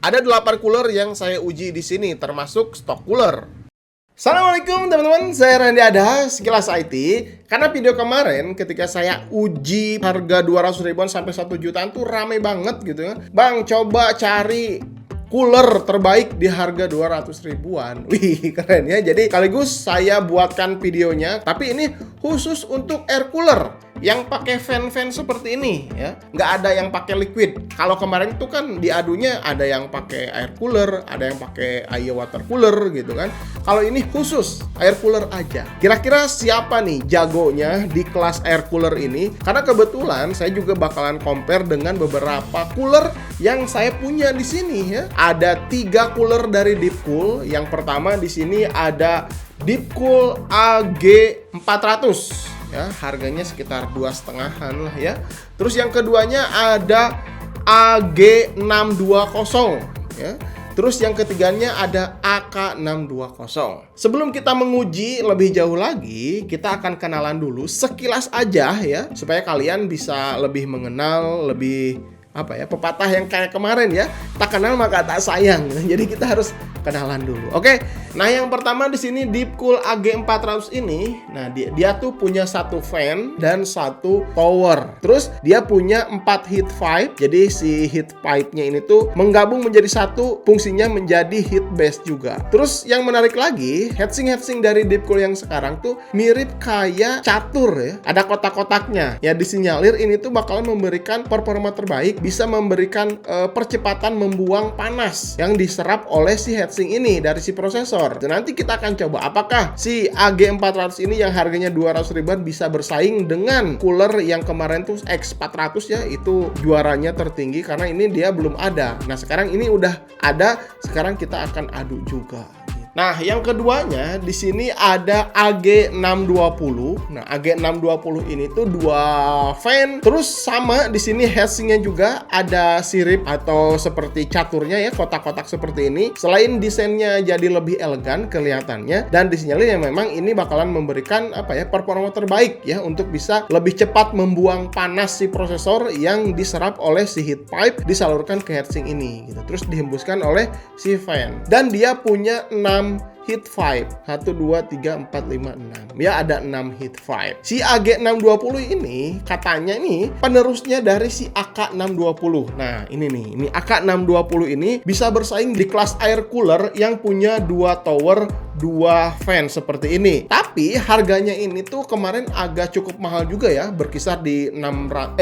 Ada 8 cooler yang saya uji di sini, termasuk stok cooler. Assalamualaikum teman-teman, saya Randy Adha, Sekilas IT. Karena video kemarin ketika saya uji harga 200 ribuan sampai 1 jutaan tuh rame banget gitu ya. Bang, coba cari cooler terbaik di harga 200 ribuan. Wih, keren ya. Jadi sekaligus saya buatkan videonya, tapi ini khusus untuk air cooler yang pakai fan-fan seperti ini ya. Nggak ada yang pakai liquid. Kalau kemarin itu kan diadunya ada yang pakai air cooler, ada yang pakai air water cooler gitu kan. Kalau ini khusus air cooler aja. Kira-kira siapa nih jagonya di kelas air cooler ini? Karena kebetulan saya juga bakalan compare dengan beberapa cooler yang saya punya di sini ya. Ada 3 cooler dari Deepcool. Yang pertama di sini ada Deepcool AG400. Ya, harganya sekitar 2,5-an lah ya. Terus yang keduanya ada AG620 ya. Terus yang ketiganya ada AK620. Sebelum kita menguji lebih jauh lagi, kita akan kenalan dulu sekilas aja ya, supaya kalian bisa lebih mengenal, lebih pepatah yang kayak kemarin ya, tak kenal maka tak sayang. Jadi kita harus kenalan dulu. Oke. Nah, yang pertama di sini Deepcool AG400 ini, nah dia tuh punya 1 fan dan 1 tower. Terus dia punya 4 heat pipe. Jadi si heat pipe-nya ini tuh menggabung menjadi satu, fungsinya menjadi heat base juga. Terus yang menarik lagi, heatsink dari Deepcool yang sekarang tuh mirip kayak catur ya. Ada kotak-kotaknya. Ya disinyalir ini tuh bakalan memberikan performa terbaik, bisa memberikan percepatan membuang panas yang diserap oleh si heatsink ini dari si prosesor. Nanti kita akan coba apakah si AG400 ini yang harganya 200 ribuan bisa bersaing dengan cooler yang kemarin tuh X400 ya, itu juaranya tertinggi karena ini dia belum ada. Nah, sekarang ini udah ada, sekarang kita akan adu juga. Nah, yang keduanya di sini ada AG620. Nah, AG620 ini tuh 2 fan. Terus sama di sini heatsinknya juga ada sirip atau seperti caturnya ya, kotak-kotak seperti ini. Selain desainnya jadi lebih elegan kelihatannya, dan disinyalir yang memang ini bakalan memberikan performa terbaik ya untuk bisa lebih cepat membuang panas si prosesor yang diserap oleh si heat pipe, disalurkan ke heatsink ini gitu. Terus dihembuskan oleh si fan. Dan dia punya 6 heat pipe, 1, 2, 3, 4, 5, 6 ya, ada 6 heat pipe. Si AG620 ini katanya nih penerusnya dari si AK620. Nah ini nih, ini AK620 ini bisa bersaing di kelas air cooler yang punya 2 tower, 2 fan seperti ini. Tapi harganya ini tuh kemarin agak cukup mahal juga ya, berkisar di 900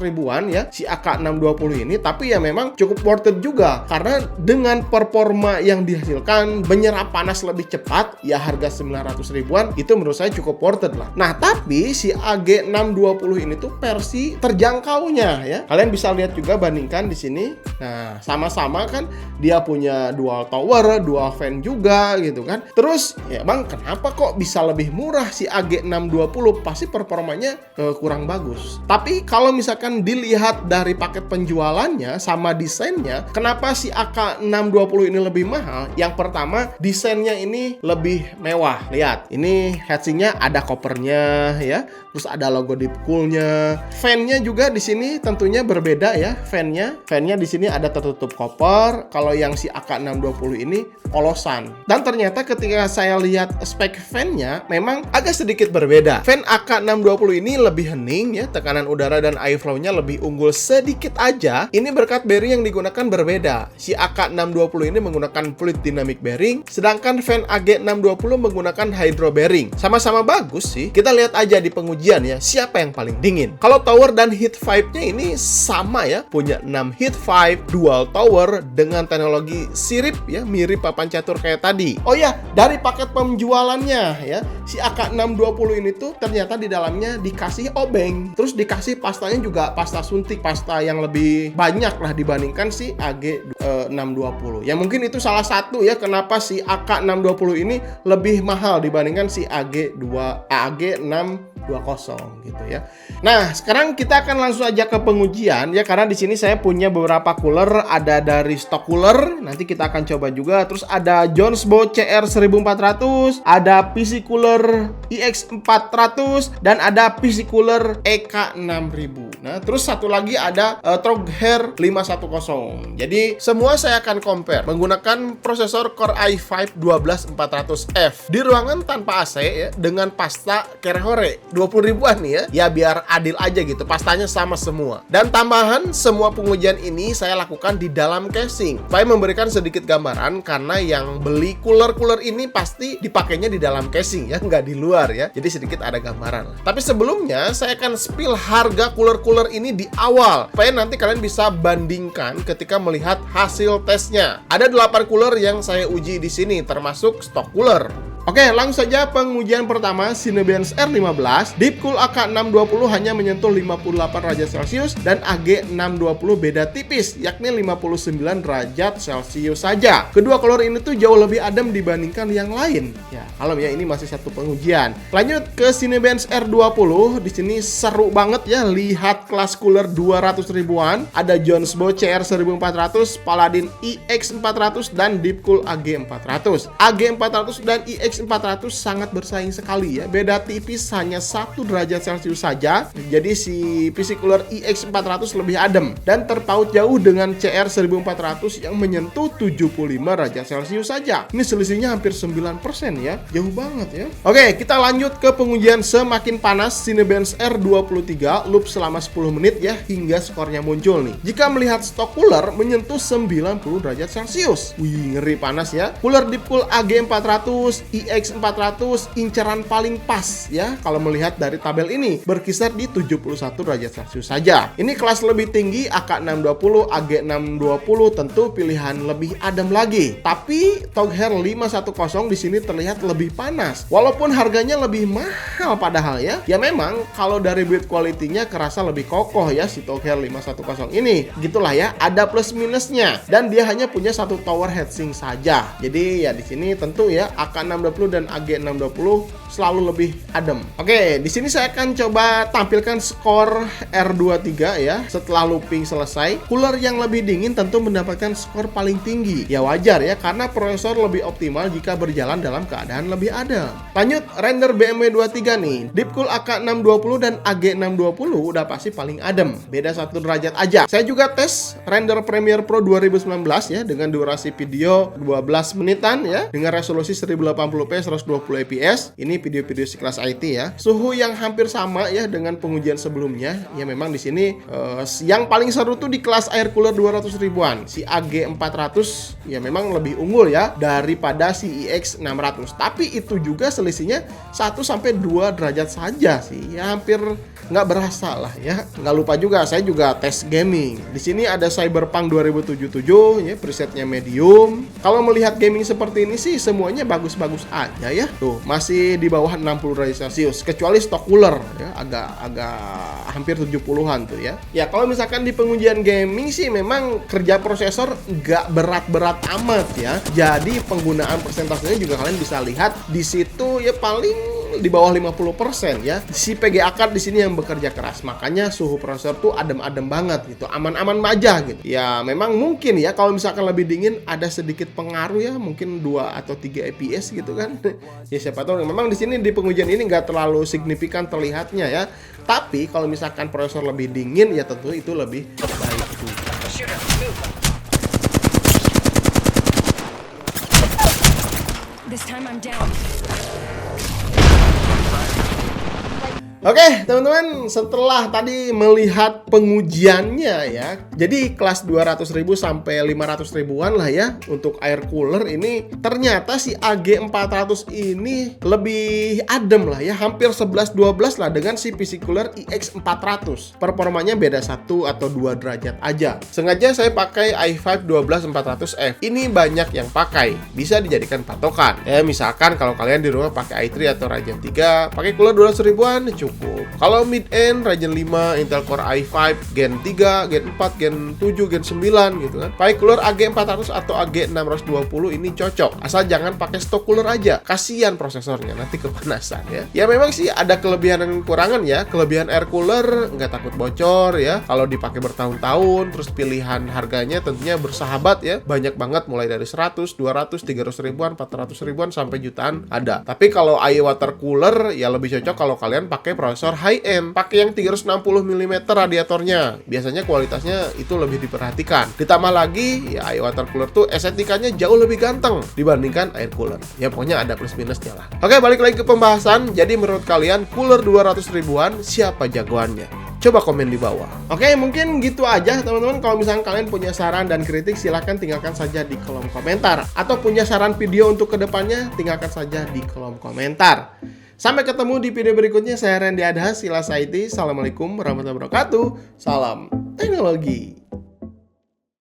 ribuan ya si AK620 ini. Tapi ya memang cukup worth it juga karena dengan performa yang dihasilkan, menyerap panas lebih cepat ya, harga 900 ribuan itu menurut saya cukup worth it lah. Nah, tapi si AG620 ini tuh versi terjangkaunya ya. Kalian bisa lihat juga, bandingkan di sini. Nah, sama-sama kan dia punya dual tower, dual fan juga gitu kan. Terus ya Bang, kenapa kok bisa lebih murah si AG620? Pasti performanya kurang bagus. Tapi kalau misalkan dilihat dari paket penjualannya sama desainnya, kenapa si AK620 ini lebih mahal? Yang pertama, desainnya ini lebih mewah. Lihat, ini heatsinknya ada kopernya ya. Terus ada logo Deepcool-nya. Fan-nya juga di sini tentunya berbeda ya. Fan-nya di sini ada tertutup koper. Kalau yang si AK620 ini polosan. Dan ternyata ketika saya lihat spek fan-nya memang agak sedikit berbeda. Fan AK620 ini lebih hening ya, tekanan udara dan airflow-nya lebih unggul sedikit aja. Ini berkat bearing yang digunakan berbeda. Si AK620 ini menggunakan fluid dynamic bearing, sedangkan fan AG620 menggunakan hydro bearing. Sama-sama bagus sih. Kita lihat aja di pengujian ya, siapa yang paling dingin. Kalau tower dan heat pipe-nya ini sama ya, punya 6 heat pipe, dual tower dengan teknologi sirip ya, mirip papan catur kayak tadi. Oh ya, dari paket penjualannya ya, si AK620 ini tuh ternyata di dalamnya dikasih obeng. Terus dikasih pastanya juga pasta suntik, pasta yang lebih banyak lah dibandingkan si AG620. Ya mungkin itu salah satu ya kenapa si AK620 ini lebih mahal dibandingkan si AG620 220 gitu ya. Nah, sekarang kita akan langsung aja ke pengujian ya, karena di sini saya punya beberapa cooler, ada dari stock cooler, nanti kita akan coba juga. Terus ada Jonesbow CR1400, ada PC cooler IX400, dan ada PC cooler EK6000. Nah, terus satu lagi ada Troghair 510. Jadi semua saya akan compare menggunakan prosesor Core i5 12400F di ruangan tanpa AC ya, dengan pasta Cerehore 20 ribuan nih ya. Ya biar adil aja gitu, pastanya sama semua. Dan tambahan, semua pengujian ini saya lakukan di dalam casing supaya memberikan sedikit gambaran, karena yang beli cooler-cooler ini pasti dipakainya di dalam casing ya, nggak di luar ya. Jadi sedikit ada gambaran. Tapi sebelumnya saya akan spill harga cooler-cooler ini di awal supaya nanti kalian bisa bandingkan ketika melihat hasil tesnya. Ada 8 cooler yang saya uji di sini termasuk stock cooler. Oke, langsung saja pengujian pertama, Cinebench R15. Deepcool AK620 hanya menyentuh 58 derajat Celcius dan AG620 beda tipis, yakni 59 derajat Celcius saja. Kedua cooler ini tuh jauh lebih adem dibandingkan yang lain. Ya, kalem ya, ini masih satu pengujian. Lanjut ke Cinebench R20. Di sini seru banget ya, lihat kelas cooler 200 ribuan. Ada Jonesbow CR1400, Paladin IX400 dan Deepcool AG400. AG400 dan IX400 sangat bersaing sekali ya. Beda tipis hanya 1 derajat Celcius saja. Jadi si PC cooler IX400 lebih adem dan terpaut jauh dengan CR1400 yang menyentuh 75 derajat Celcius saja. Ini selisihnya hampir 9% ya. Jauh banget ya. Oke, kita lanjut ke pengujian semakin panas, Cinebench R23 loop selama 10 menit ya, hingga skornya muncul nih. Jika melihat stok cooler menyentuh 90 derajat Celcius. Wih, ngeri panas ya. Cooler Deepcool AG400, IX400 inceran paling pas ya kalau melihat dari tabel ini, berkisar di 71 derajat Celcius saja. Ini kelas lebih tinggi, AK620, AG620 tentu pilihan lebih adem lagi. Tapi Troghair 510 di sini terlihat lebih panas. Walaupun harganya lebih mahal padahal ya. Ya memang kalau dari build quality-nya kerasa lebih kokoh ya si Troghair 510 ini. Gitulah ya, ada plus minusnya. Dan dia hanya punya satu tower heatsink saja. Jadi ya di sini tentu ya AK620 dan AG620 selalu lebih adem. Oke, di sini saya akan coba tampilkan skor R23 ya setelah looping selesai. Cooler yang lebih dingin tentu mendapatkan skor paling tinggi. Ya wajar ya, karena prosesor lebih optimal jika berjalan dalam keadaan lebih adem. Lanjut, render BMW 23 nih. Deepcool AK620 dan AG620 udah pasti paling adem. Beda 1 derajat aja. Saya juga tes render Premiere Pro 2019 ya dengan durasi video 12 menitan ya, dengan resolusi 1080p 120 fps. Ini video-video sekelas IT ya. Suhu yang hampir sama ya dengan pengujian sebelumnya. Ya memang di sini yang paling seru tuh di kelas air cooler 200 ribuan. Si AG400 ya memang lebih unggul ya daripada si IX600. Tapi itu juga selisihnya 1-2 derajat saja sih. Ya hampir nggak berasa lah ya. Nggak lupa juga saya juga tes gaming. Di sini ada Cyberpunk 2077 ya, presetnya medium. Kalau melihat gaming seperti ini sih semuanya bagus-bagus aja ya. Tuh, masih di bawah 60 derajat Celcius kecuali stock cooler ya, agak hampir 70-an tuh ya. Ya kalau misalkan di pengujian gaming sih memang kerja prosesor nggak berat-berat amat ya. Jadi penggunaan persentasenya juga kalian bisa lihat di situ ya, paling di bawah 50% ya. Si PGA card di sini yang bekerja keras, makanya suhu prosesor tuh adem-adem banget gitu, aman-aman aja gitu. Ya memang mungkin ya kalau misalkan lebih dingin ada sedikit pengaruh ya, mungkin 2 atau 3 fps gitu kan. Ya siapa tahu. Memang di sini di pengujian ini nggak terlalu signifikan terlihatnya ya. Tapi kalau misalkan prosesor lebih dingin ya tentu itu lebih baik juga. This time I'm down. Oke, teman-teman, setelah tadi melihat pengujiannya ya, jadi kelas 200.000 sampai 500 ribuan lah ya untuk air cooler ini, ternyata si AG400 ini lebih adem lah ya, hampir 11-12 lah dengan si PC cooler IX400. Performanya beda 1 atau 2 derajat aja. Sengaja saya pakai i5 12400F. Ini banyak yang pakai, bisa dijadikan patokan. Ya misalkan kalau kalian di rumah pakai i3 atau Ryzen 3, pakai cooler 200 ribuan cukup cukup. Kalau mid-end Ryzen 5, Intel Core i5 Gen 3, Gen 4, Gen 7, Gen 9 gitu kan. Pakai cooler AG400 atau AG620 ini cocok. Asal jangan pakai stock cooler aja. Kasihan prosesornya nanti kepanasan ya. Ya memang sih ada kelebihan dan kekurangan ya. Kelebihan air cooler nggak takut bocor ya. Kalau dipakai bertahun-tahun, terus pilihan harganya tentunya bersahabat ya. Banyak banget mulai dari 100, 200, 300 ribuan, 400 ribuan sampai jutaan ada. Tapi kalau AI water cooler ya lebih cocok kalau kalian pakai prosesor high end. Pakai yang 360 mm radiatornya. Biasanya kualitasnya itu lebih diperhatikan. Ditambah lagi ya AI water cooler tuh estetikanya jauh lebih ganteng dibandingkan air cooler. Ya pokoknya ada plus minusnya lah. Oke, balik lagi ke pembahasan. Jadi menurut kalian cooler 200 ribuan siapa jagoannya? Coba komen di bawah. Oke, mungkin gitu aja teman-teman. Kalau misalnya kalian punya saran dan kritik, silahkan tinggalkan saja di kolom komentar. Atau punya saran video untuk kedepannya, tinggalkan saja di kolom komentar. Sampai ketemu di video berikutnya. Saya Randy Adhas, Silas IT. Assalamualaikum warahmatullahi wabarakatuh. Salam teknologi.